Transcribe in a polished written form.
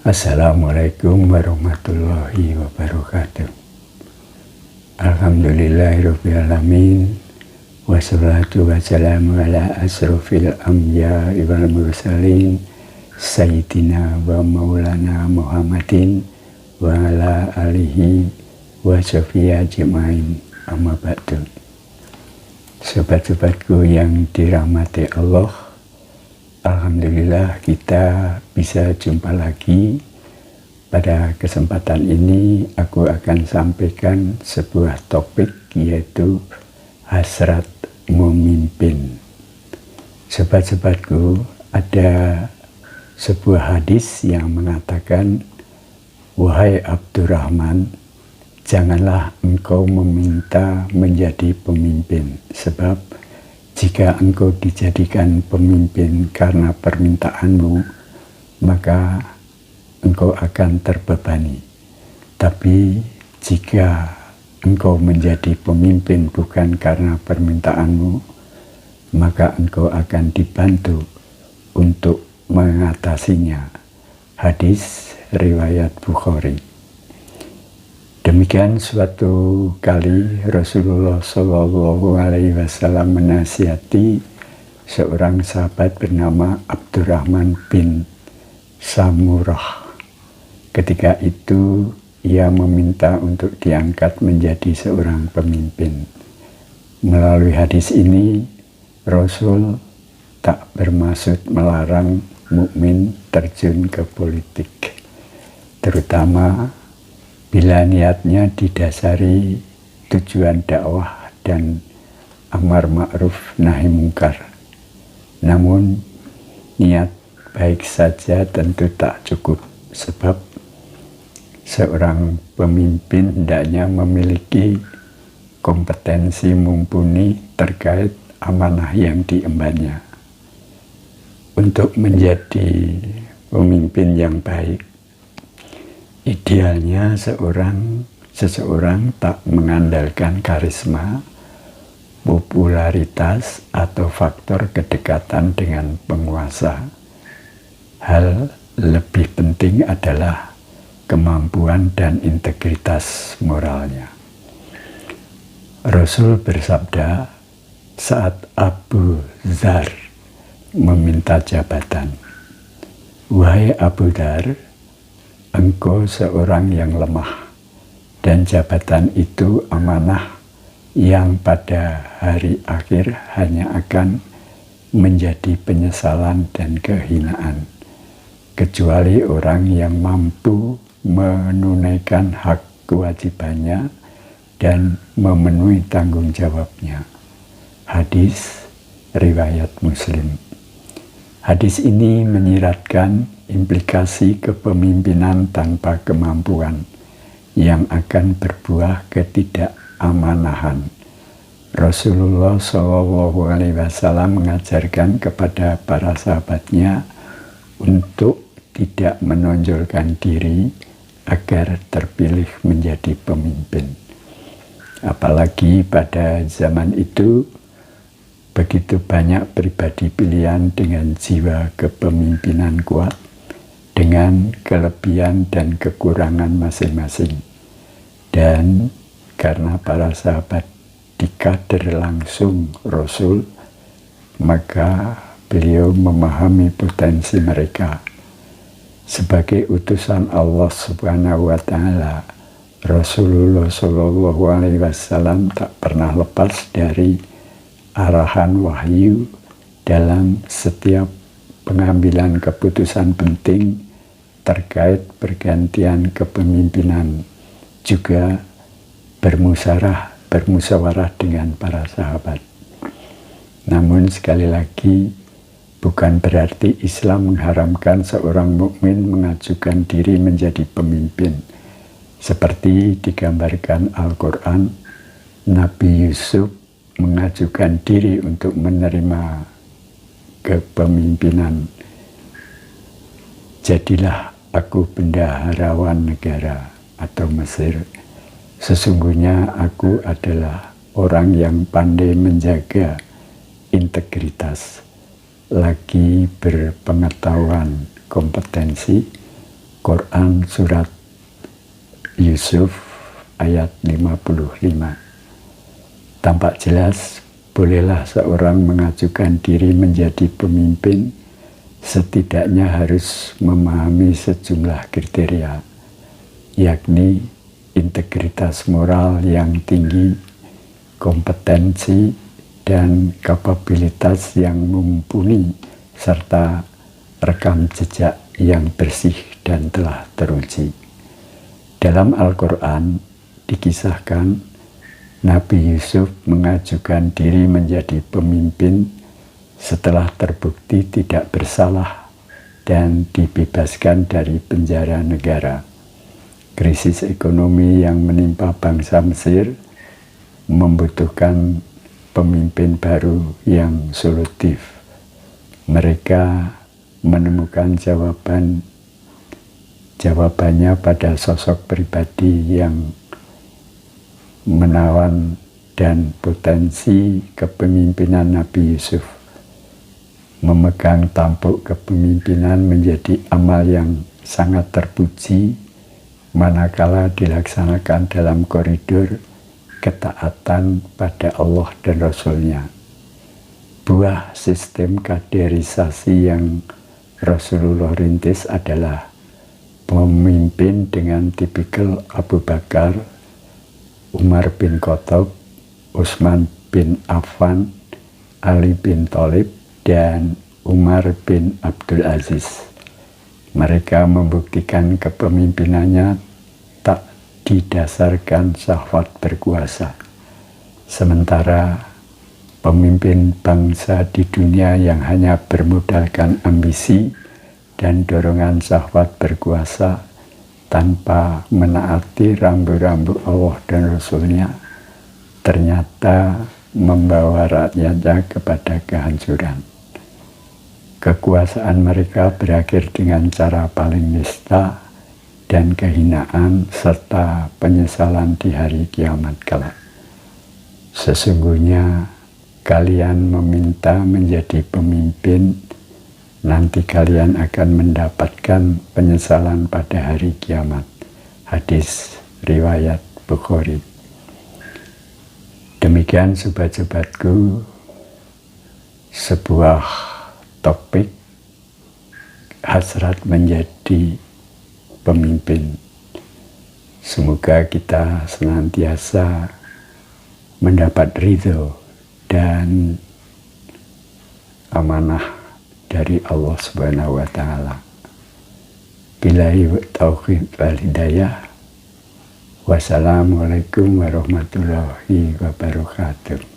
Assalamualaikum warahmatullahi wabarakatuh. Alhamdulillahirabbil alamin. Wassalatu wassalamu ala asrofil anbiya'i wal mursalin Sayyidina wa maulana Muhammadin wa ala alihi wa sahbihi ajmain. Amma ba'du. Sobat-sobatku yang dirahmati Allah, alhamdulillah kita bisa jumpa lagi. Pada kesempatan ini aku akan sampaikan sebuah topik, yaitu hasrat memimpin. Sobat-sobatku, ada sebuah hadis yang mengatakan, "Wahai Abdurrahman, janganlah engkau meminta menjadi pemimpin, sebab jika engkau dijadikan pemimpin karena permintaanmu, maka engkau akan terbebani. Tapi jika engkau menjadi pemimpin bukan karena permintaanmu, maka engkau akan dibantu untuk mengatasinya." Hadis riwayat Bukhari. Demikian suatu kali Rasulullah SAW menasihati seorang sahabat bernama Abdurrahman bin Samurah. Ketika itu ia meminta untuk diangkat menjadi seorang pemimpin. Melalui hadis ini, Rasul tak bermaksud melarang mukmin terjun ke politik, terutama bila niatnya didasari tujuan dakwah dan amar ma'ruf nahi mungkar. Namun niat baik saja tentu tak cukup, sebab seorang pemimpin hendaknya memiliki kompetensi mumpuni terkait amanah yang diembannya. Untuk menjadi pemimpin yang baik, idealnya seseorang tak mengandalkan karisma, popularitas, atau faktor kedekatan dengan penguasa. Hal lebih penting adalah kemampuan dan integritas moralnya. Rasul bersabda saat Abu Dzar meminta jabatan, "Wahai Abu Dzar, engkau seorang yang lemah, dan jabatan itu amanah yang pada hari akhir hanya akan menjadi penyesalan dan kehinaan, kecuali orang yang mampu menunaikan hak kewajibannya dan memenuhi tanggung jawabnya." Hadis riwayat Muslim. Hadis ini menyiratkan implikasi kepemimpinan tanpa kemampuan yang akan berbuah ketidakamaнаhan. Rasulullah SAW mengajarkan kepada para sahabatnya untuk tidak menonjolkan diri agar terpilih menjadi pemimpin. Apalagi pada zaman itu begitu banyak pribadi pilihan dengan jiwa kepemimpinan kuat, dengan kelebihan dan kekurangan masing-masing. Dan karena para sahabat dikader langsung Rasul, maka beliau memahami potensi mereka. Sebagai utusan Allah Subhanahu wa Ta'ala, Rasulullah SAW tak pernah lepas dari arahan wahyu dalam setiap pengambilan keputusan penting terkait pergantian kepemimpinan, juga bermusyawarah dengan para sahabat. Namun sekali lagi, bukan berarti Islam mengharamkan seorang mukmin mengajukan diri menjadi pemimpin. Seperti digambarkan Al-Quran, Nabi Yusuf mengajukan diri untuk menerima kepemimpinan. "Jadilah aku bendaharawan negara atau Mesir. Sesungguhnya aku adalah orang yang pandai menjaga integritas, lagi berpengetahuan, kompetensi, Quran surat Yusuf ayat 55. Tampak jelas, bolehlah seorang mengajukan diri menjadi pemimpin, setidaknya harus memahami sejumlah kriteria, yakni integritas moral yang tinggi, kompetensi dan kapabilitas yang mumpuni, serta rekam jejak yang bersih dan telah teruji. Dalam Al-Quran dikisahkan Nabi Yusuf mengajukan diri menjadi pemimpin setelah terbukti tidak bersalah dan dibebaskan dari penjara negara. Krisis ekonomi yang menimpa bangsa Mesir membutuhkan pemimpin baru yang solutif. Mereka menemukan jawabannya pada sosok pribadi yang menawan dan potensi kepemimpinan Nabi Yusuf. Memegang tampuk kepemimpinan menjadi amal yang sangat terpuji manakala dilaksanakan dalam koridor ketaatan pada Allah dan Rasul-Nya. Buah sistem kaderisasi yang Rasulullah rintis adalah pemimpin dengan tipikal Abu Bakar, Umar bin Khattab, Utsman bin Affan, Ali bin Thalib, dan Umar bin Abdul Aziz. Mereka membuktikan kepemimpinannya tak didasarkan syahwat berkuasa. Sementara pemimpin bangsa di dunia yang hanya bermodalkan ambisi dan dorongan syahwat berkuasa tanpa menaati rambu-rambu Allah dan Rasul-Nya ternyata membawa rakyatnya kepada kehancuran. Kekuasaan mereka berakhir dengan cara paling nista dan kehinaan serta penyesalan di hari kiamat kelak. Sesungguhnya kalian meminta menjadi pemimpin, nanti kalian akan mendapatkan penyesalan pada hari kiamat. Hadis riwayat Bukhari. Demikian sobat-sobatku, sebuah topik hasrat menjadi pemimpin. Semoga kita senantiasa mendapat ridho dan amanah dari Allah Subhanahu wa Ta'ala. Billahi taufiq wal hidayah. Wassalamualaikum warahmatullahi wabarakatuh.